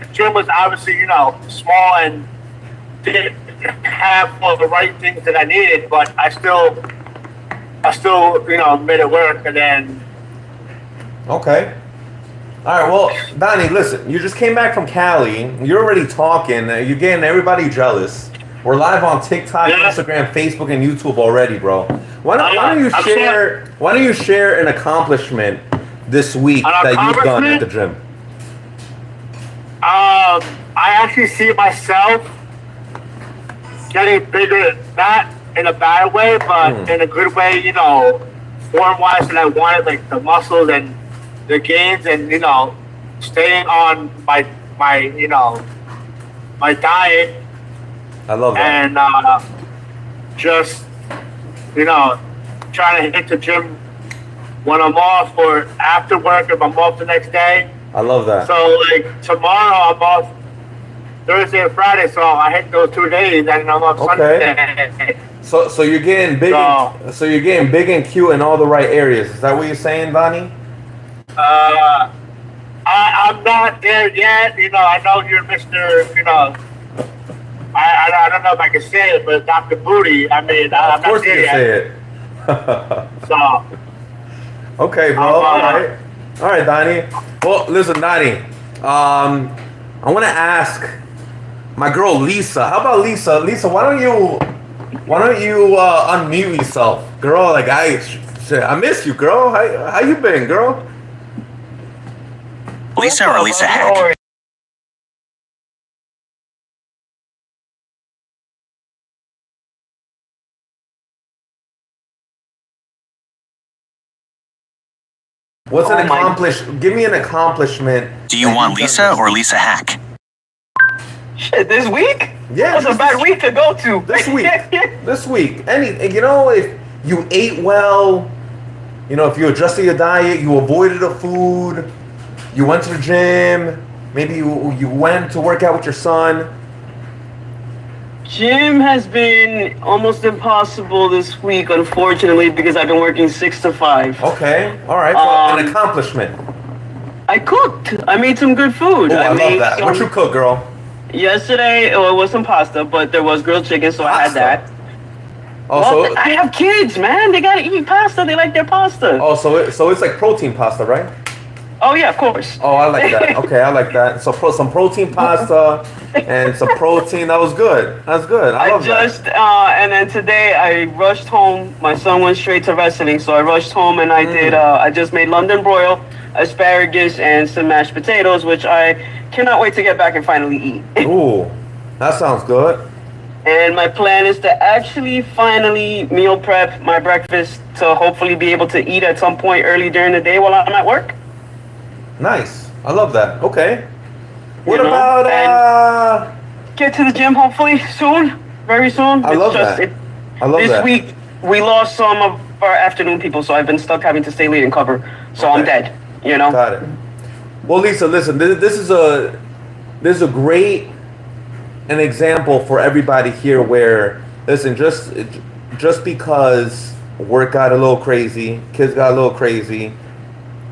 the gym was obviously, small and didn't have all the right things that I needed, but I still, made it work. And then, Okay. All right, well, Donnie, listen, you just came back from Cali. You're already talking. You're getting everybody jealous. We're live on TikTok, Yeah. Instagram, Facebook, and YouTube already, bro. Why don't you I'm share? Why don't you share an accomplishment this week that you've done at the gym? I actually see myself getting bigger, not in a bad way, but in a good way, form-wise, and I wanted like the muscles and the gains, and staying on my my diet, I love that. and just trying to hit the gym when I'm off or after work if I'm off the next day. I love that. So like tomorrow I'm off Thursday and Friday, so I hit those 2 days, and I'm off Sunday. So you're getting big. So you're getting big and cute in all the right areas. Is that what you're saying, Donnie? I'm not there yet. I know you're Mr. I don't know if I can say it, but Dr. Booty. I mean, I'm Of course not you there can yet. say it. So Okay, bro. All right, Donnie. Well, listen, Donnie. I want to ask my girl Lisa. How about Lisa? Lisa, why don't you unmute yourself, girl? Like I miss you, girl. How you been, girl? Lisa or Lisa Hack? What's an accomplishment? Give me an accomplishment. Do you want Lisa or Lisa Hack? Shit, this week? Yeah, That's a bad week to go to. This week. This week. If you ate well, if you adjusted your diet, you avoided the food, you went to the gym, maybe you went to work out with your son. Gym has been almost impossible this week, unfortunately, because I've been working 6 to 5. Okay, all right. Well, an accomplishment. I cooked. I made some good food. Oh, I love made that. What you cook, girl? Yesterday, it was some pasta, but there was grilled chicken, so I had that. Oh, I have kids, man. They gotta eat pasta. They like their pasta. Oh, so it's like protein pasta, right? Oh yeah, of course. Oh, I like that. Okay, I like that. So some protein pasta and some protein. That was good. That's good. I love that. And then today I rushed home. My son went straight to wrestling, so I rushed home and I did. I just made London broil, asparagus, and some mashed potatoes, which I cannot wait to get back and finally eat. Ooh, that sounds good. And my plan is to actually finally meal prep my breakfast to hopefully be able to eat at some point early during the day while I'm at work. Nice. I love that. Okay. What about get to the gym hopefully soon, very soon. I love that. I love that. This week we lost some of our afternoon people, so I've been stuck having to stay late and cover. So I'm dead. Got it. Well, Lisa, listen. This is a great an example for everybody here. Where listen, just because work got a little crazy, kids got a little crazy,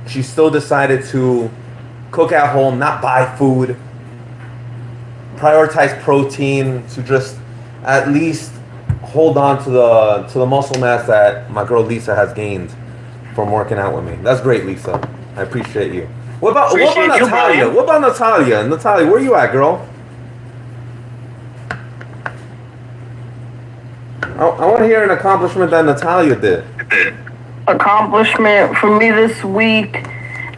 she still decided to cook at home, not buy food, prioritize protein to just at least hold on to the muscle mass that my girl Lisa has gained from working out with me. That's great, Lisa. I appreciate you. What about Natalia? What about Natalia? Natalia, where you at, girl? I want to hear an accomplishment that Natalia did. Accomplishment for me this week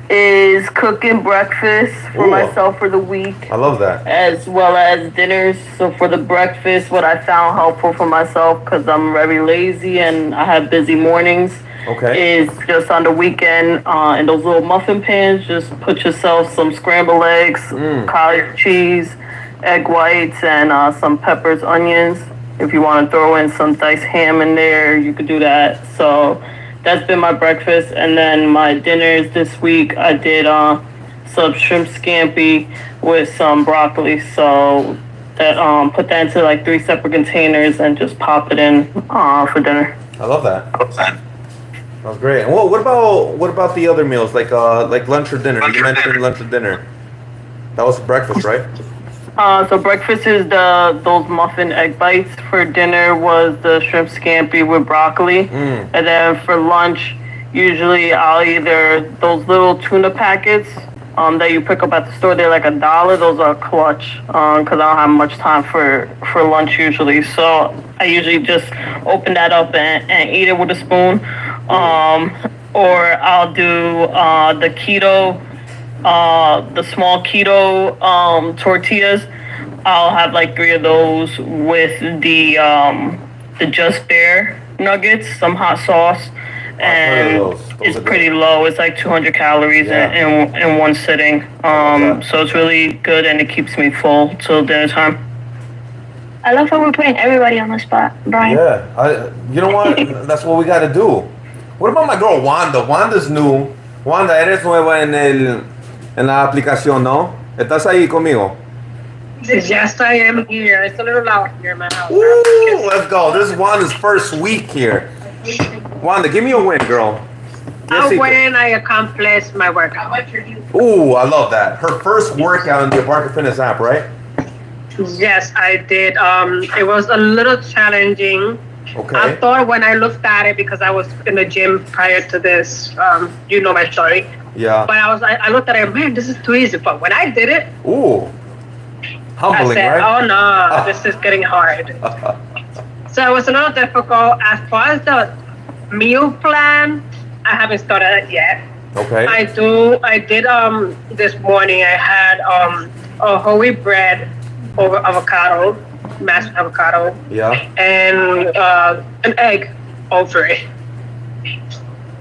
is cooking breakfast for myself for the week. I love that. As well as dinners. So for the breakfast, what I found helpful for myself, because I'm very lazy and I have busy mornings, is just on the weekend in those little muffin pans, just put yourself some scrambled eggs, cottage cheese, egg whites, and some peppers, onions. If you want to throw in some diced ham in there, you could do that. So that's been my breakfast. And then my dinners this week, I did some shrimp scampi with some broccoli. So that put that into like 3 separate containers and just pop it in for dinner. I love that. That was great. And what about the other meals, like lunch or dinner? You mentioned lunch or dinner. That was breakfast, right? So breakfast is those muffin egg bites. For dinner was the shrimp scampi with broccoli, and then for lunch, usually I'll either those little tuna packets that you pick up at the store. They're like $1. Those are clutch because I don't have much time for lunch usually. So I usually just open that up and eat it with a spoon, or I'll do the keto. The small keto tortillas. I'll have like 3 of those with the Just Bear nuggets, some hot sauce, and Those it's are pretty good. low. It's like 200 calories in one sitting. So it's really good and it keeps me full till dinner time. I love how we're putting everybody on the spot, Brian. Yeah, you know what? That's what we got to do. What about my girl Wanda? Wanda's new. Wanda, eres nueva en la aplicación, ¿no? ¿Estás ahí conmigo? Yes, I am here. It's a little loud here in my house. Ooh, let's go. This is Wanda's first week here. Wanda, give me a win, girl. When I accomplished my workout. Ooh, I love that. Her first workout in the Barker Fitness app, right? Yes, I did. It was a little challenging. Okay. I thought when I looked at it, because I was in the gym prior to this, you know my story. Yeah. But I looked at it, man, this is too easy. But when I did it, Ooh. Humbling, I said, right? oh no, this is getting hard. So it was a little difficult. As far as the meal plan, I haven't started it yet. Okay. I did this morning I had a whole wheat bread over avocado, mashed avocado. Yeah. And an egg over it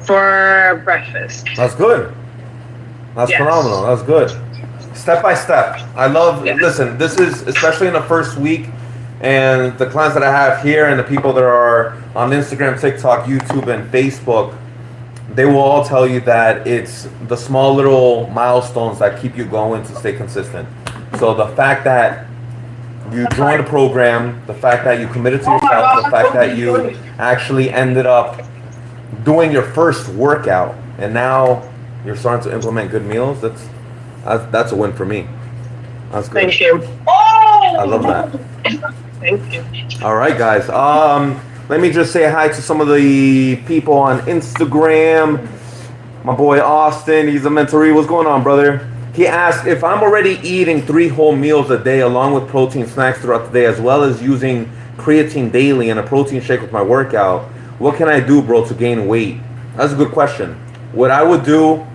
for breakfast. That's good. That's Yes. phenomenal. That's good. Step by step. I love, Yes. listen, this is, especially in the first week, and the clients that I have here and the people that are on Instagram, TikTok, YouTube, and Facebook, they will all tell you that it's the small little milestones that keep you going to stay consistent. So the fact that you joined the program, the fact that you committed to yourself, the fact that you actually ended up doing your first workout, and now you're starting to implement good meals, that's a win for me. That's good. Thank you. I love that. Thank you. All right, guys. Let me just say hi to some of the people on Instagram. My boy Austin, he's a mentoree. What's going on, brother? He asked if I'm already eating 3 whole meals a day along with protein snacks throughout the day, as well as using creatine daily and a protein shake with my workout. What can I do, bro, to gain weight? That's a good question. What I would do,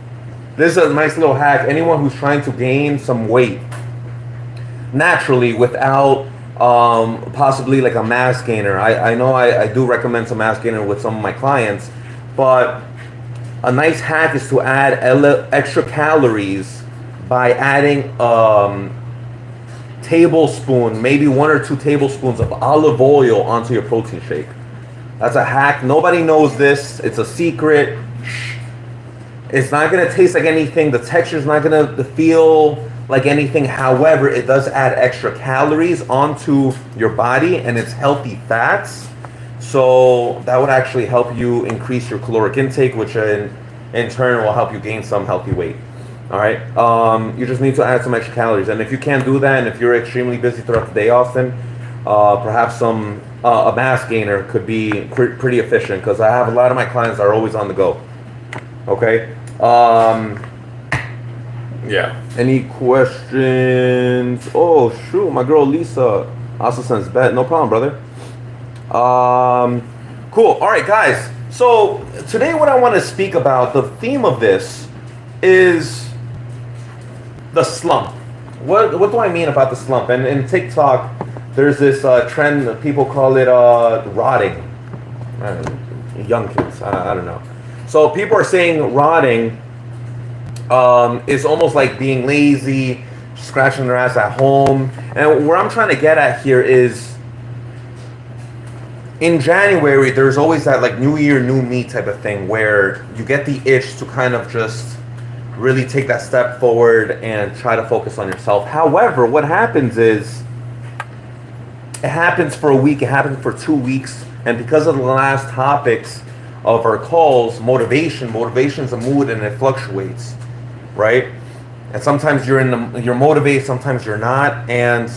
this is a nice little hack. Anyone who's trying to gain some weight naturally without possibly like a mass gainer. I know I do recommend some mass gainer with some of my clients, but a nice hack is to add extra calories by adding tablespoon, maybe 1 or 2 tablespoons of olive oil onto your protein shake. That's a hack. Nobody knows this. It's a secret. It's not going to taste like anything. The texture is not going to feel like anything. However, it does add extra calories onto your body, and it's healthy fats. So that would actually help you increase your caloric intake, which in turn will help you gain some healthy weight. All right. You just need to add some extra calories. And if you can't do that, and if you're extremely busy throughout the day, Austin, perhaps a mass gainer could be pretty efficient, because I have a lot of my clients that are always on the go. Okay. Yeah. Any questions? Oh shoot, my girl Lisa also sends bet. No problem, brother. Cool. All right, guys. So today, what I want to speak about, the theme of this is the slump. What do I mean about the slump? And in TikTok, there's this trend that people call it rotting. Young kids, I don't know. So people are saying rotting is almost like being lazy, scratching their ass at home. And where I'm trying to get at here is, in January, there's always that like new year, new me type of thing where you get the itch to kind of just really take that step forward and try to focus on yourself. However, what happens is, it happens for a week, it happens for 2 weeks, and because of the last topics of our calls, motivation is a mood and it fluctuates, right? And sometimes you're motivated, sometimes you're not. And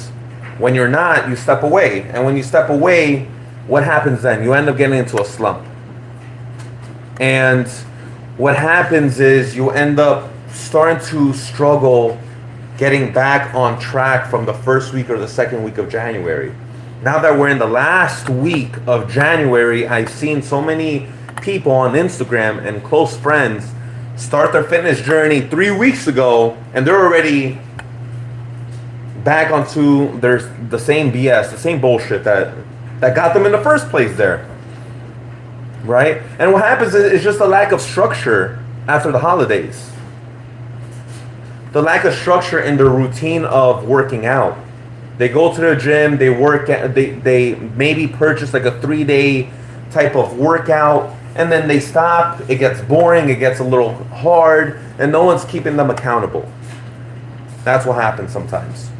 when you're not, you step away. And when you step away, what happens then? You end up getting into a slump. And what happens is you end up starting to struggle getting back on track from the first week or the second week of January. Now that we're in the last week of January, I've seen so many people on Instagram and close friends start their fitness journey 3 weeks ago, and they're already back onto the same BS, the same bullshit that got them in the first place there. Right? And what happens is it's just a lack of structure after the holidays. The lack of structure in the routine of working out. They go to the gym, they work at, they maybe purchase like a 3-day type of workout, and then they stop. It gets boring, it gets a little hard, and no one's keeping them accountable. That's what happens sometimes.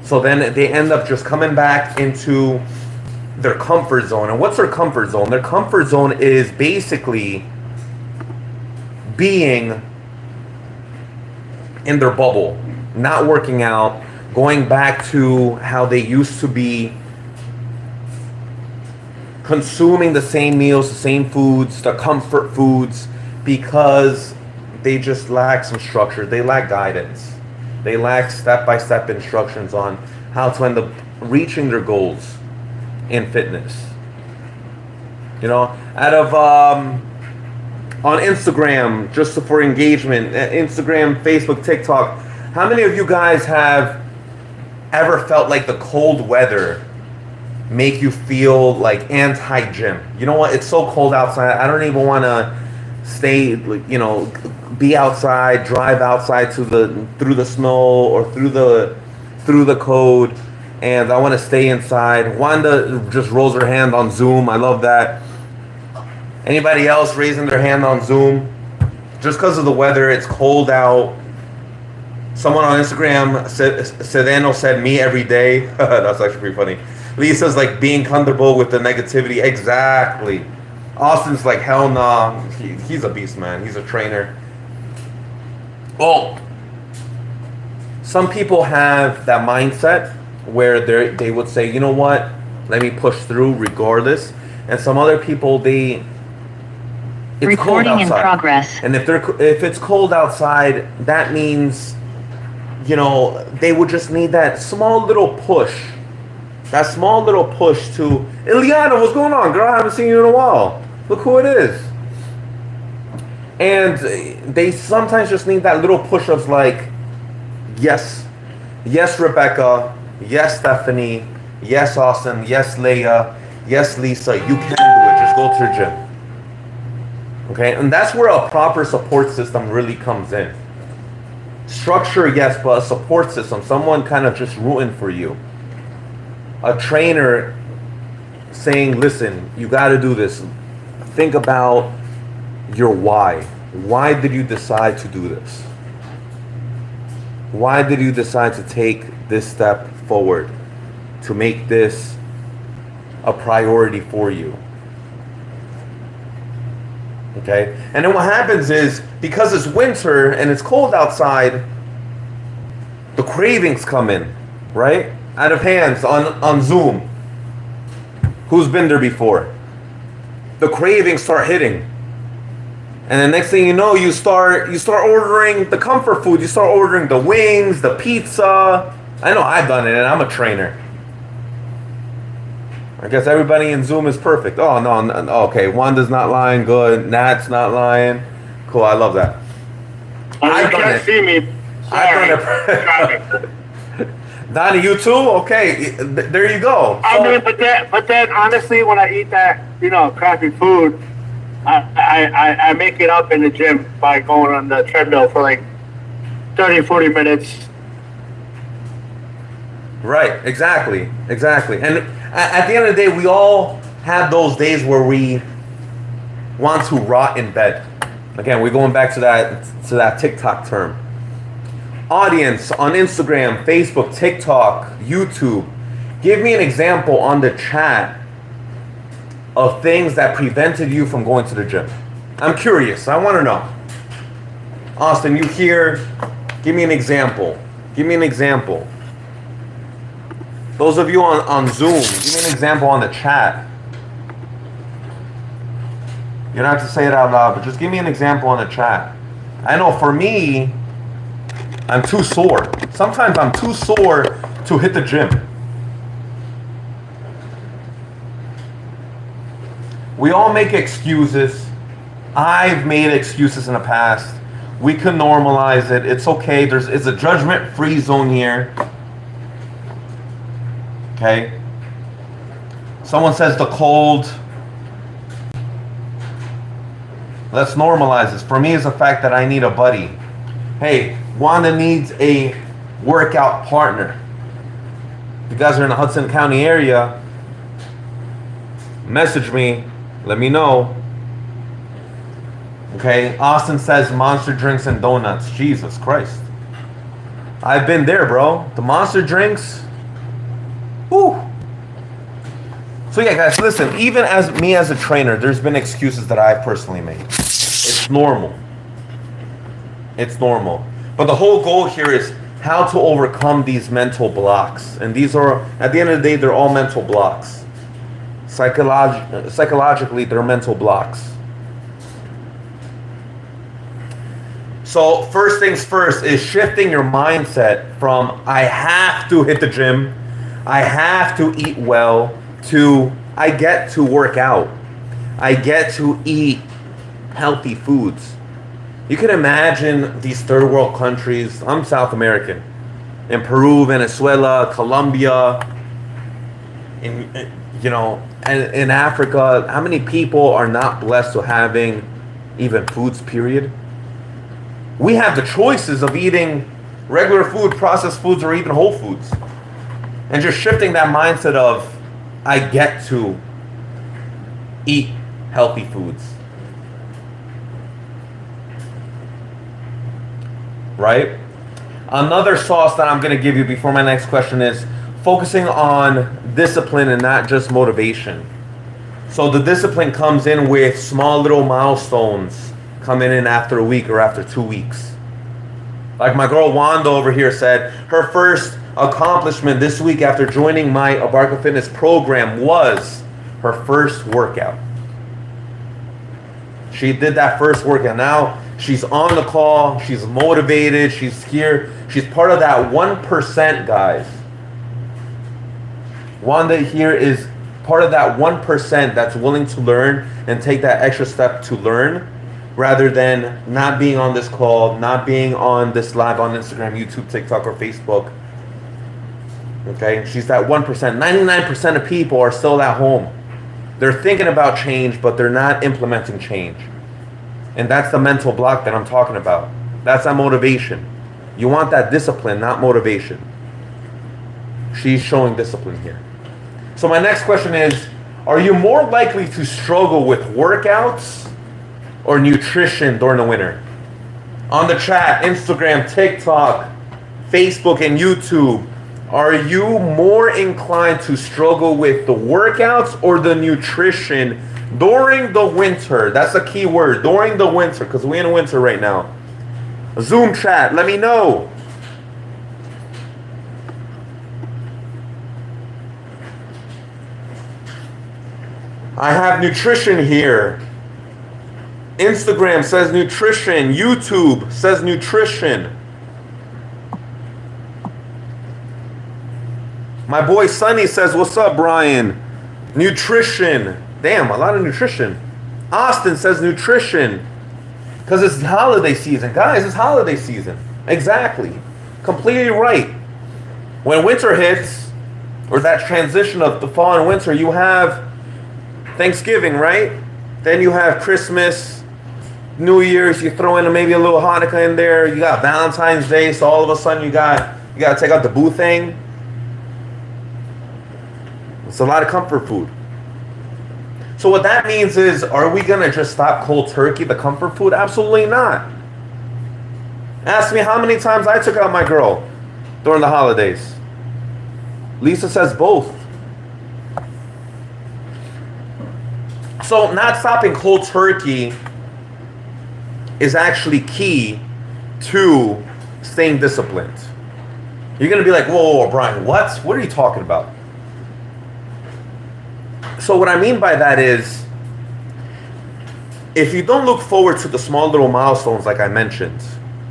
So then they end up just coming back into their comfort zone. And what's their comfort zone? Their comfort zone is basically being in their bubble, not working out, going back to how they used to be, consuming the same meals, the same foods, the comfort foods, because they just lack some structure. They lack guidance. They lack step-by-step instructions on how to end up reaching their goals in fitness. You know, out of on Instagram, just for engagement, Instagram, Facebook, TikTok, how many of you guys have ever felt like the cold weather make you feel like anti-gym? You know what? It's so cold outside. I don't even want to stay, you know, be outside, drive outside through the snow or through the cold, and I want to stay inside. Wanda just rolls her hand on Zoom. I love that. Anybody else raising their hand on Zoom? Just because of the weather, it's cold out. Someone on Instagram Sedano said me every day. That's actually pretty funny. Lisa's like being comfortable with the negativity. Exactly. Austin's like, hell nah. He's a beast, man. He's a trainer. Well, some people have that mindset where they would say, you know what? Let me push through regardless. And some other people, it's recording cold outside. In progress. And if it's cold outside, that means, you know, they would just need that small little push. That small little push to, Ileana, what's going on? Girl, I haven't seen you in a while. Look who it is. And they sometimes just need that little push of like, yes, Rebecca, yes, Stephanie, yes, Austin, yes, Leia, yes, Lisa, you can do it. Just go to the gym. Okay, and that's where a proper support system really comes in. Structure, yes, but a support system, someone kind of just rooting for you. A trainer saying, listen, you got to do this. Think about your why. Why did you decide to do this? Why did you decide to take this step forward, to make this a priority for you? Okay? And then what happens is, because it's winter and it's cold outside, the cravings come in, right? Out of hands on Zoom. Who's been there before? The cravings start hitting. And the next thing you know, you start ordering the comfort food. You start ordering the wings, the pizza. I know I've done it, and I'm a trainer. I guess everybody in Zoom is perfect. Oh, no, okay. Wanda's not lying. Good. Nat's not lying. Cool, I love that. You can't see me. I've done it. Donnie, you too? Okay, there you go. I mean, but then honestly, when I eat that, you know, crappy food, I make it up in the gym by going on the treadmill for like 30, 40 minutes. Right, exactly. And at the end of the day, we all have those days where we want to rot in bed. Again, we're going back to that TikTok term. Audience on Instagram, Facebook, TikTok, YouTube, give me an example on the chat of things that prevented you from going to the gym. I'm curious. I want to know. Austin, you here? Give me an example. Give me an example. Those of you on Zoom, give me an example on the chat. You don't have to say it out loud, but just give me an example on the chat. I know for me, I'm too sore. Sometimes I'm too sore to hit the gym. We all make excuses. I've made excuses in the past. We can normalize it. It's okay. It's a judgment-free zone here. Okay? Someone says the cold. Let's normalize this. For me, it's the fact that I need a buddy. Hey, Wanda needs a workout partner. If you guys are in the Hudson County area, message me. Let me know. Okay, Austin says Monster drinks and donuts. Jesus Christ. I've been there, bro. The Monster drinks. Whew. So yeah, guys, listen. Even as me as a trainer, there's been excuses that I've personally made. It's normal. It's normal. But the whole goal here is how to overcome these mental blocks. And these are, at the end of the day, they're all mental blocks. Psychologically, they're mental blocks. So first things first is shifting your mindset from I have to hit the gym, I have to eat well, to I get to work out. I get to eat healthy foods. You can imagine these third world countries. I'm South American. In Peru, Venezuela, Colombia, and in Africa, how many people are not blessed to having even foods, period? We have the choices of eating regular food, processed foods, or even whole foods. And just shifting that mindset of, I get to eat healthy foods. Right? Another sauce that I'm going to give you before my next question is focusing on discipline and not just motivation. So the discipline comes in with small little milestones coming in after a week or after 2 weeks. Like my girl Wanda over here said, her first accomplishment this week after joining my Abarca Fitness program was her first workout. She did that first workout. Now she's on the call. She's motivated. She's here. She's part of that 1%, guys. Wanda here is part of that 1% that's willing to learn and take that extra step to learn, rather than not being on this call, not being on this live on Instagram, YouTube, TikTok, or Facebook. Okay, she's that 1%. 99% of people are still at home. They're thinking about change, but they're not implementing change. And that's the mental block that I'm talking about. That's that motivation. You want that discipline, not motivation. She's showing discipline here. So my next question is, are you more likely to struggle with workouts or nutrition during the winter? On the chat, Instagram, TikTok, Facebook, and YouTube, are you more inclined to struggle with the workouts or the nutrition during the winter? That's a key word, during the winter, because we're in winter right now. Zoom chat, let me know. I have nutrition here. Instagram says nutrition. YouTube says nutrition. My boy Sonny says, what's up, Brian? Nutrition. Damn, a lot of nutrition. Austin says nutrition. Because it's holiday season. Guys, it's holiday season. Exactly. Completely right. When winter hits, or that transition of the fall and winter, you have Thanksgiving, right? Then you have Christmas, New Year's. You throw in maybe a little Hanukkah in there. You got Valentine's Day. So all of a sudden you got to take out the boo thing. It's a lot of comfort food. So what that means is, are we going to just stop cold turkey, the comfort food? Absolutely not. Ask me how many times I took out my girl during the holidays. Lisa says both. So not stopping cold turkey is actually key to staying disciplined. You're going to be like, whoa, Brian, what? What are you talking about? So what I mean by that is, if you don't look forward to the small little milestones like I mentioned,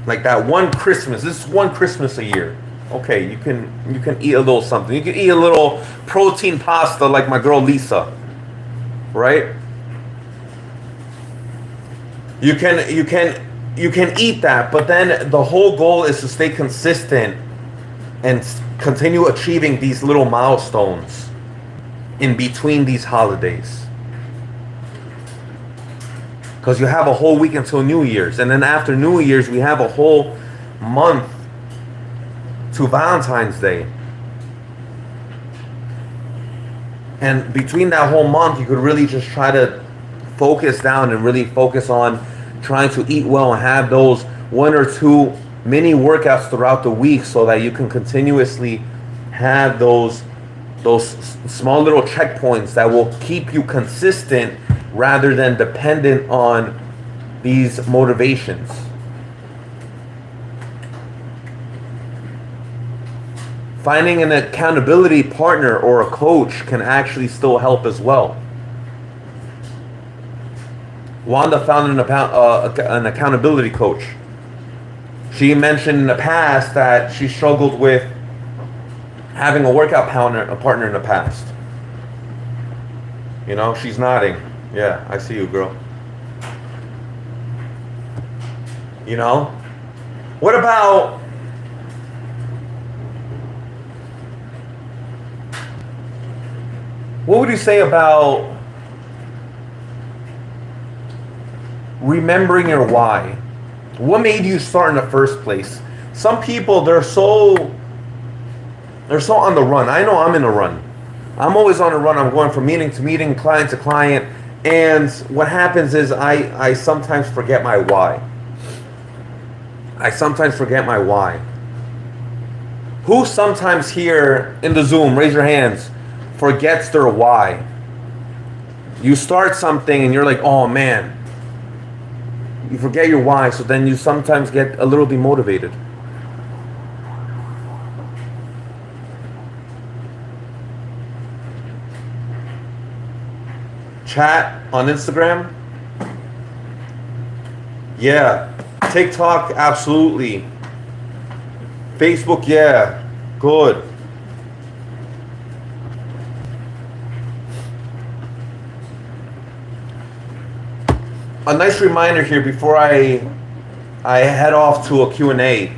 like that one Christmas, this is one Christmas a year. Okay, you can eat a little something. You can eat a little protein pasta like my girl Lisa, right? You can eat that, but then the whole goal is to stay consistent and continue achieving these little milestones in between these holidays. Because you have a whole week until New Year's, and then after New Year's we have a whole month to Valentine's Day. And between that whole month, you could really just try to focus down and really focus on trying to eat well and have those 1 or 2 mini workouts throughout the week, so that you can continuously have those small little checkpoints that will keep you consistent rather than dependent on these motivations. Finding an accountability partner or a coach can actually still help as well. Wanda found an accountability coach. She mentioned in the past that she struggled with having a workout partner in the past. You know, she's nodding. Yeah, I see you, girl. You know? What about what would you say about remembering your why? What made you start in the first place? Some people, they're so on the run. I know I'm in a run. I'm always on a run. I'm going from meeting to meeting, client to client. And what happens is I sometimes forget my why. Who sometimes here in the Zoom, raise your hands, forgets their why? You start something and you're like, oh man. You forget your why, so then you sometimes get a little demotivated. Chat on Instagram? Yeah. TikTok, absolutely. Facebook, yeah. Good. A nice reminder here before I head off to a Q&A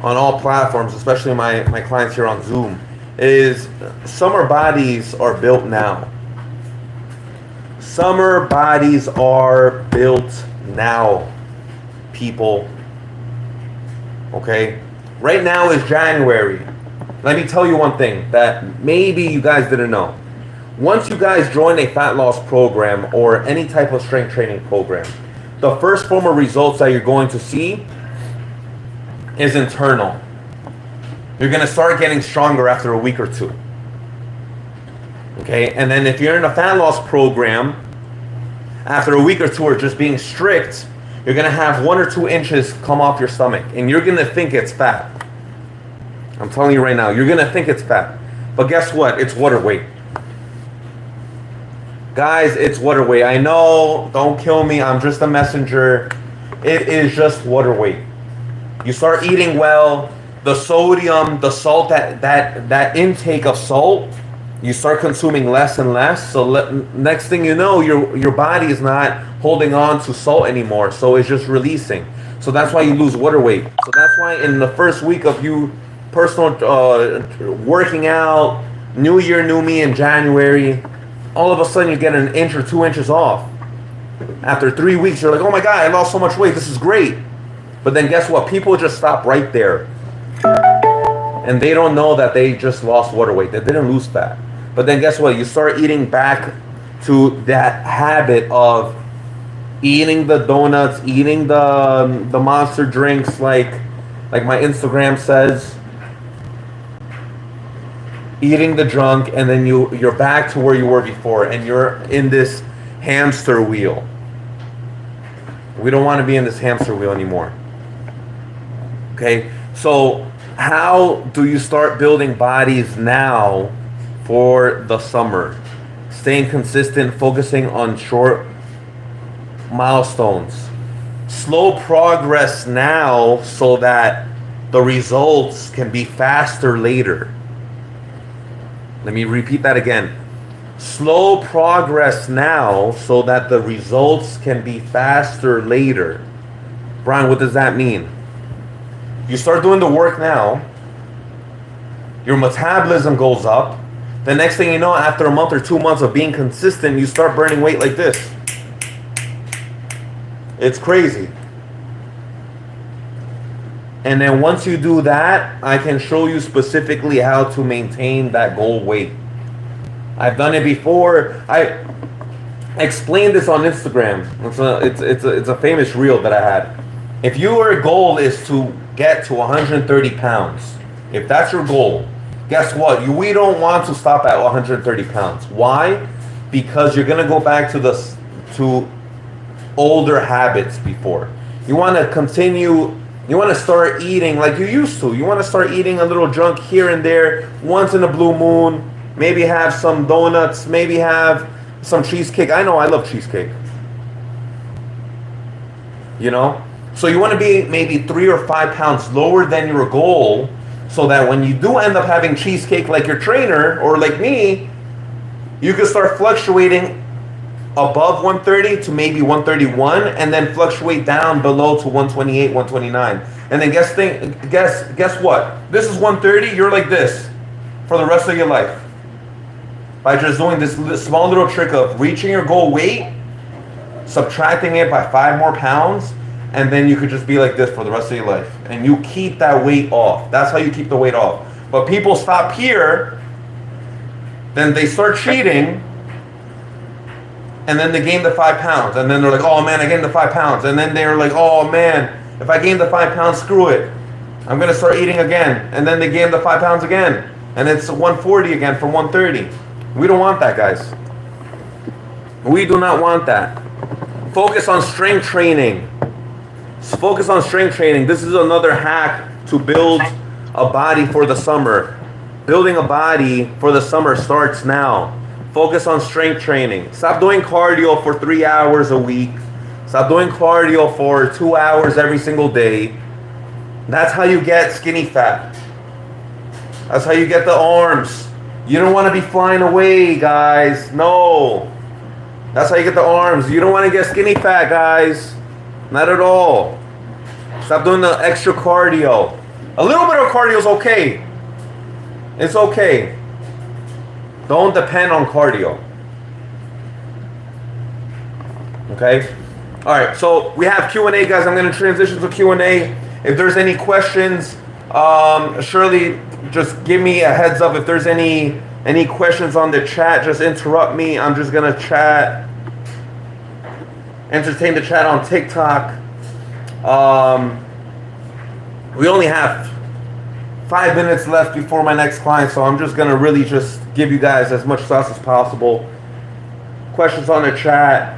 on all platforms, especially my clients here on Zoom, is summer bodies are built now. Summer bodies are built now, people. Okay? Right now is January. Let me tell you one thing that maybe you guys didn't know. Once you guys join a fat loss program or any type of strength training program, the first form of results that you're going to see is internal. You're going to start getting stronger after a week or 2. Okay? And then if you're in a fat loss program, after a week or 2 or just being strict, you're going to have 1 or 2 inches come off your stomach. And you're going to think it's fat. I'm telling you right now, you're going to think it's fat. But guess what? It's water weight. Guys, it's water weight. I know, don't kill me. I'm just a messenger. It is just water weight. You start eating well, the sodium, the salt, that intake of salt, you start consuming less and less. So next thing you know, your body is not holding on to salt anymore. So it's just releasing. So that's why you lose water weight. So that's why in the first week of you personal working out, new year, new me in January, all of a sudden you get 1 inch or 2 inches off. After 3 weeks, you're like, oh my God, I lost so much weight. This is great. But then guess what? People just stop right there. And they don't know that they just lost water weight. They didn't lose fat. But then guess what? You start eating back to that habit of eating the donuts, eating the monster drinks like my Instagram says. Eating the junk, and then you're back to where you were before, and you're in this hamster wheel. We don't want to be in this hamster wheel anymore. Okay? So how do you start building bodies now for the summer? Staying consistent, focusing on short milestones. Slow progress now so that the results can be faster later. Let me repeat that again. Slow progress now so that the results can be faster later. Brian, what does that mean? You start doing the work now, your metabolism goes up. The next thing you know, after a month or 2 months of being consistent, you start burning weight like this. It's crazy. And then once you do that, I can show you specifically how to maintain that goal weight. I've done it before. I explained this on Instagram. It's a famous reel that I had. If your goal is to get to 130 pounds, if that's your goal, guess what? We don't want to stop at 130 pounds. Why? Because you're gonna go back to older habits before. You want to continue. You want to start eating like you used to. You want to start eating a little junk here and there once in a blue moon. Maybe have some donuts. Maybe have some cheesecake. I know I love cheesecake. You know? So you want to be maybe 3 or 5 pounds lower than your goal so that when you do end up having cheesecake like your trainer or like me, you can start fluctuating above 130 to maybe 131 and then fluctuate down below to 128, 129. And then guess what? This is 130, you're like this for the rest of your life. By just doing this small little trick of reaching your goal weight, subtracting it by 5 more pounds, and then you could just be like this for the rest of your life. And you keep that weight off. That's how you keep the weight off. But people stop here, then they start cheating, and then they gain the 5 pounds. And then they're like, oh man, I gained the 5 pounds. And then they're like, oh man, if I gain the 5 pounds, screw it. I'm going to start eating again. And then they gain the 5 pounds again. And it's 140 again from 130. We don't want that, guys. We do not want that. Focus on strength training. Focus on strength training. This is another hack to build a body for the summer. Building a body for the summer starts now. Focus on strength training. Stop doing cardio for 3 hours a week. Stop doing cardio for 2 hours every single day. That's how you get skinny fat. That's how you get the arms. You don't want to be flying away, guys. No. That's how you get the arms. You don't want to get skinny fat, guys. Not at all. Stop doing the extra cardio. A little bit of cardio is okay. It's okay. Don't depend on cardio. Okay? All right, so we have Q&A, guys. I'm going to transition to Q&A. If there's any questions, Shirley, just give me a heads up. If there's any questions on the chat, just interrupt me. I'm just going to chat. Entertain the chat on TikTok. We only have 5 minutes left before my next client, so I'm just going to really just give you guys as much sauce as possible. Questions on the chat.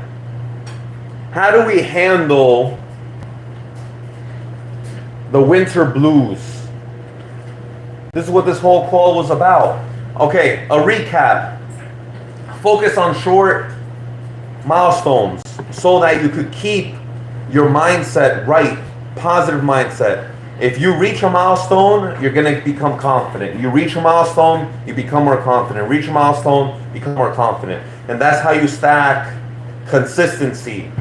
How do we handle the winter blues? This is what this whole call was about. Okay, a recap. Focus on short milestones so that you could keep your mindset right, positive mindset. If you reach a milestone, you're going to become confident. You reach a milestone, you become more confident. Reach a milestone, become more confident. And that's how you stack consistency.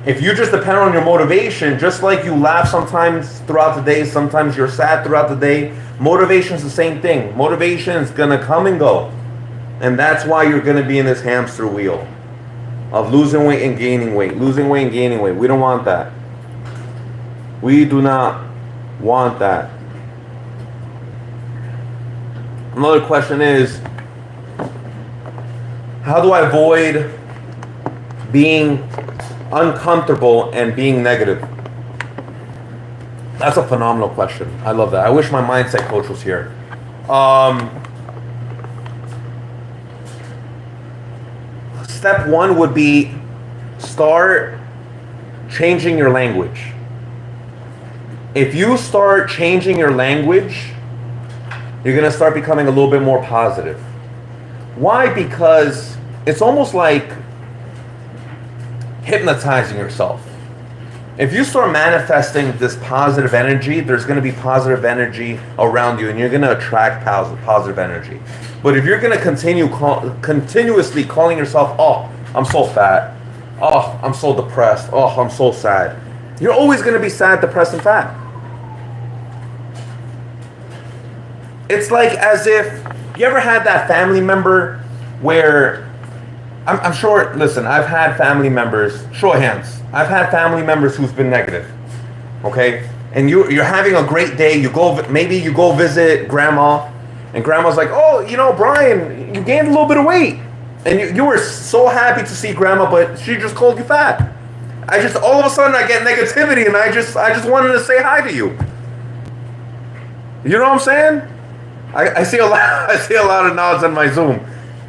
If you just depend on your motivation, just like you laugh sometimes throughout the day, sometimes you're sad throughout the day, motivation is the same thing. Motivation is going to come and go. And that's why you're going to be in this hamster wheel of losing weight and gaining weight. Losing weight and gaining weight. We don't want that. We do not want that. Another question is, how do I avoid being uncomfortable and being negative? That's a phenomenal question. I love that. I wish my mindset coach was here. Step one would be start changing your language. if you start changing your language, you're going to start becoming a little bit more positive. Why? Because it's almost like hypnotizing yourself. If you start manifesting this positive energy, there's going to be positive energy around you, and you're going to attract positive energy. But if you're going to continuously calling yourself, oh, I'm so fat, oh, I'm so depressed, oh, I'm so sad, you're always going to be sad, depressed, and fat. It's like as if you ever had that family member where I'm sure, listen, I've had family members, show of hands, I've had family members who've been negative, okay? And you're having a great day, maybe you go visit grandma, and grandma's like, oh, you know, Brian, you gained a little bit of weight. And you were so happy to see grandma, but she just called you fat. All of a sudden I get negativity, and I just wanted to say hi to you. You know what I'm saying? I see a lot of nods on my Zoom.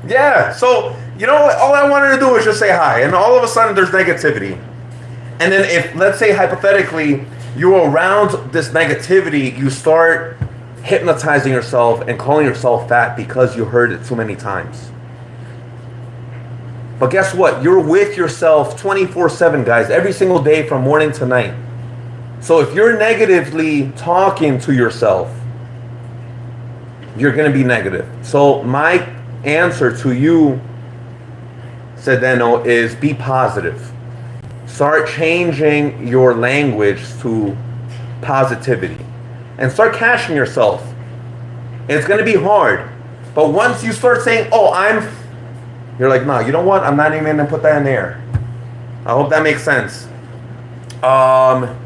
Yeah, so, you know what? All I wanted to do was just say hi, and all of a sudden there's negativity. And then if, let's say hypothetically, you're around this negativity, you start hypnotizing yourself and calling yourself fat because you heard it too many times. But guess what? You're with yourself 24/7, guys, every single day from morning to night. So if you're negatively talking to yourself, you're going to be negative. So my answer to you, Sedeno, is be positive. Start changing your language to positivity. And start cashing yourself. It's going to be hard. But once you start saying, oh, you're like, no, you know what? I'm not even going to put that in there. I hope that makes sense. How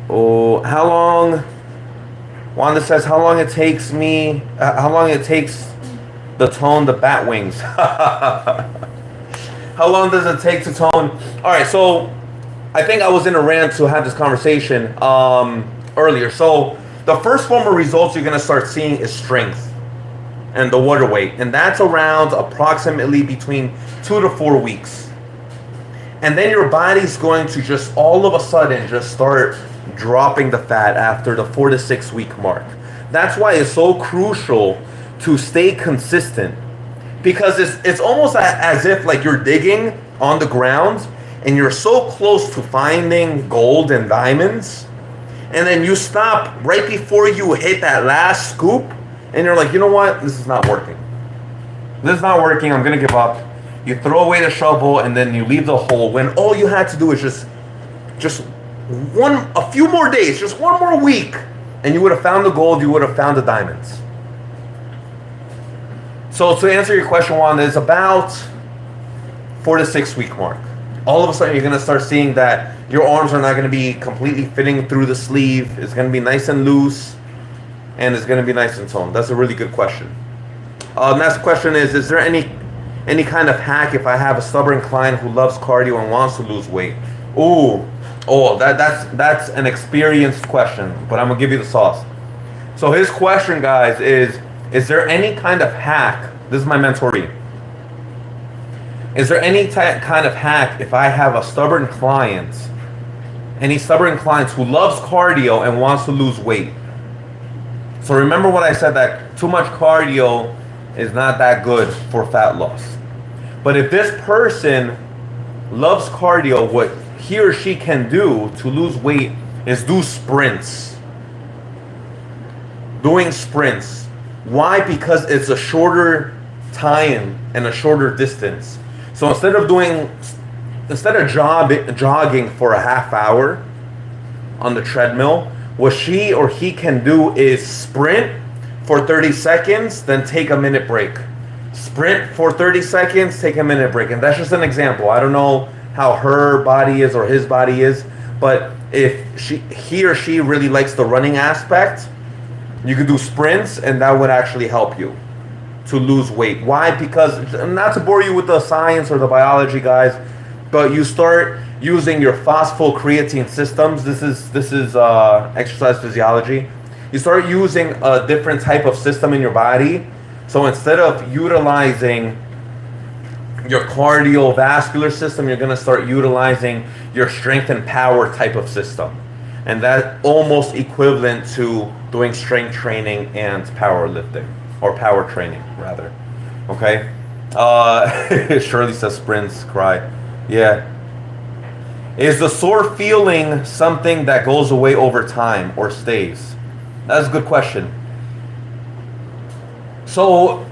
long? Wanda says, how long it takes the tone the bat wings. How long does it take to tone? All right, so I think I was in a rant to have this conversation earlier. So the first form of results you're going to start seeing is strength and the water weight. And that's around approximately between 2 to 4 weeks. And then your body's going to just all of a sudden just start dropping the fat after the 4 to 6 week mark. That's why it's so crucial to stay consistent, because it's almost as if like you're digging on the ground and you're so close to finding gold and diamonds, and then you stop right before you hit that last scoop, and you're like, you know what, this is not working, I'm gonna give up. You throw away the shovel and then you leave the hole, when all you had to do is just a few more days, just one more week, and you would have found the gold, you would have found the diamonds. So to answer your question, Wanda, it's about 4 to 6 week mark. All of a sudden you're going to start seeing that your arms are not going to be completely fitting through the sleeve. It's going to be nice and loose, and it's going to be nice and toned. That's a really good question. Next question is there any kind of hack if I have a stubborn client who loves cardio and wants to lose weight? That's an experienced question, but I'm gonna give you the sauce. So his question, guys, is there any kind of hack? This is my mentoree. Is there any kind of hack if I have a stubborn client, any stubborn clients who loves cardio and wants to lose weight? So remember what I said, that too much cardio is not that good for fat loss. But if this person loves cardio, what he or she can do to lose weight is do sprints. Doing sprints. Why? Because it's a shorter time and a shorter distance. So instead of jogging for a half hour on the treadmill, what she or he can do is sprint for 30 seconds, then take a minute break. Sprint for 30 seconds, take a minute break. And that's just an example. I don't know how her body is or his body is, but if he or she really likes the running aspect, you could do sprints, and that would actually help you to lose weight. Why? Because, not to bore you with the science or the biology, guys, but you start using your phosphocreatine systems. This is exercise physiology. You start using a different type of system in your body. So instead of utilizing your cardiovascular system, you're going to start utilizing your strength and power type of system. And that almost equivalent to doing strength training and powerlifting, or power training rather. Okay. Shirley says sprints cry. Yeah. Is the sore feeling something that goes away over time or stays? That's a good question. So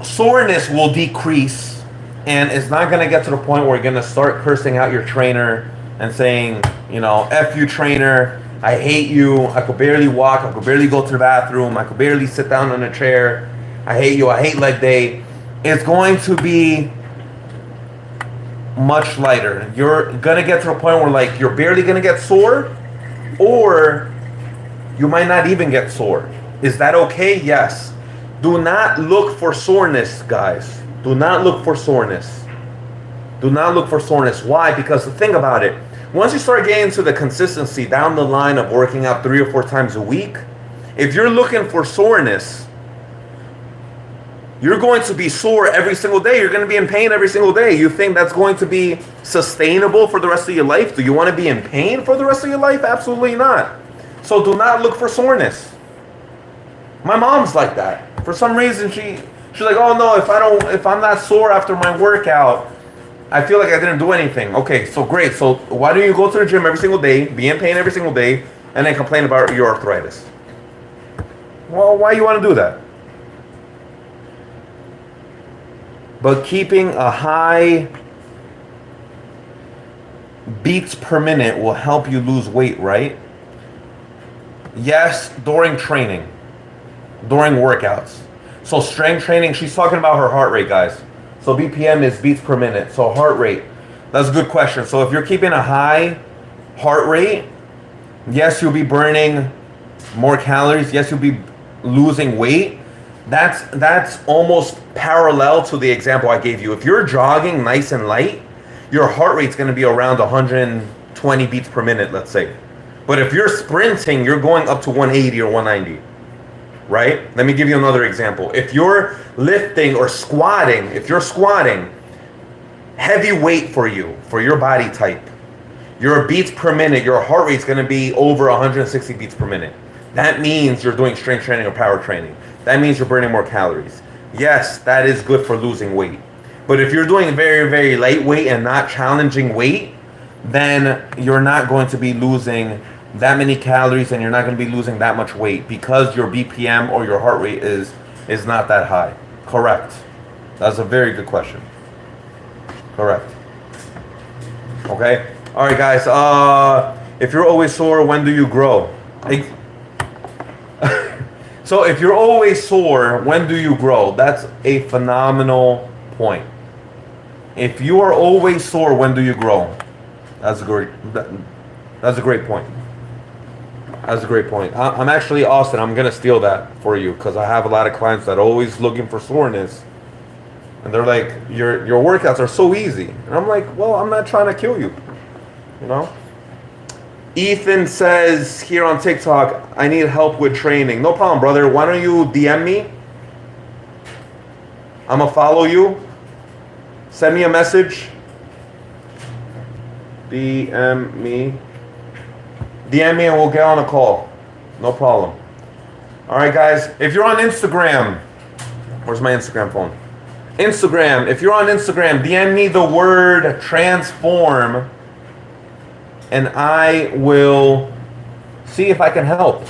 soreness will decrease, and it's not going to get to the point where you're going to start cursing out your trainer and saying, you know, F you trainer, I hate you, I could barely walk, I could barely go to the bathroom, I could barely sit down on a chair, I hate you, I hate leg day. It's going to be much lighter. You're going to get to a point where like you're barely going to get sore, or you might not even get sore. Is that okay? Yes. Do not look for soreness, guys. Do not look for soreness. Do not look for soreness. Why? Because the thing about it, once you start getting to the consistency down the line of working out 3 or 4 times a week, if you're looking for soreness, you're going to be sore every single day. You're going to be in pain every single day. You think that's going to be sustainable for the rest of your life? Do you want to be in pain for the rest of your life? Absolutely not. So do not look for soreness. My mom's like that. For some reason, she's like, oh no, if I'm not sore after my workout, I feel like I didn't do anything. Okay, so great. So why do you go to the gym every single day, be in pain every single day, and then complain about your arthritis? Well, why you want to do that? But keeping a high beats per minute will help you lose weight, right? Yes, during training, during workouts. So strength training, she's talking about her heart rate, guys. So BPM is beats per minute. So heart rate, that's a good question. So if you're keeping a high heart rate, yes, you'll be burning more calories. Yes, you'll be losing weight. That's almost parallel to the example I gave you. If you're jogging nice and light, your heart rate's going to be around 120 beats per minute, let's say. But if you're sprinting, you're going up to 180 or 190. Right? Let me give you another example. If you're lifting or squatting, heavy weight for you, for your body type, your beats per minute, your heart rate's going to be over 160 beats per minute. That means you're doing strength training or power training. That means you're burning more calories. Yes, that is good for losing weight. But if you're doing very, very lightweight and not challenging weight, then you're not going to be losing that many calories, and you're not going to be losing that much weight because your BPM or your heart rate is not that high. Correct. That's a very good question. Correct. Okay. All right, guys. If you're always sore, when do you grow? So if you're always sore, when do you grow? That's a phenomenal point. If you are always sore, when do you grow? That's a great point. That's a great point. I'm actually, Austin, I'm going to steal that for you because I have a lot of clients that are always looking for soreness. And they're like, your workouts are so easy. And I'm like, well, I'm not trying to kill you. You know? Ethan says here on TikTok, I need help with training. No problem, brother. Why don't you DM me? I'm going to follow you. Send me a message. DM me and we'll get on a call. No problem. All right, guys. If you're on Instagram, where's my Instagram phone? Instagram. If you're on Instagram, DM me the word transform, and I will see if I can help.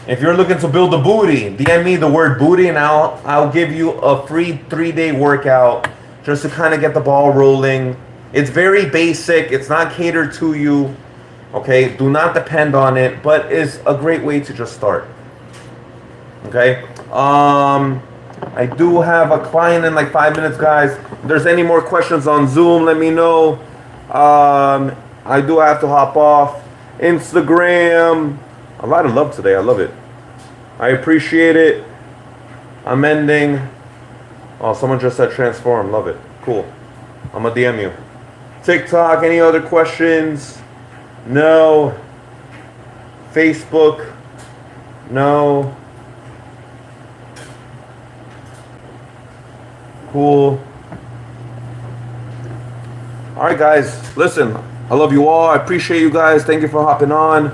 If you're looking to build a booty, DM me the word booty, and I'll give you a free 3-day workout just to kind of get the ball rolling. It's very basic. It's not catered to you. Okay, do not depend on it, but it's a great way to just start. Okay, I do have a client in like 5 minutes, guys. If there's any more questions on Zoom, let me know. I do have to hop off. Instagram, a lot of love today. I love it. I appreciate it. I'm ending. Oh, someone just said transform. Love it. Cool. I'm gonna DM you. TikTok, any other questions? No. Facebook? No. Cool. All right, guys. Listen, I love you all. I appreciate you guys. Thank you for hopping on.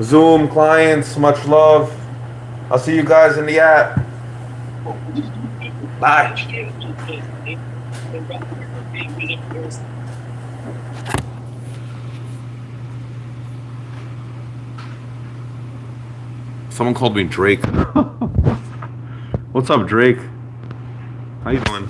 Zoom clients, much love. I'll see you guys in the app. Bye. Someone called me Drake. What's up, Drake? How you doing?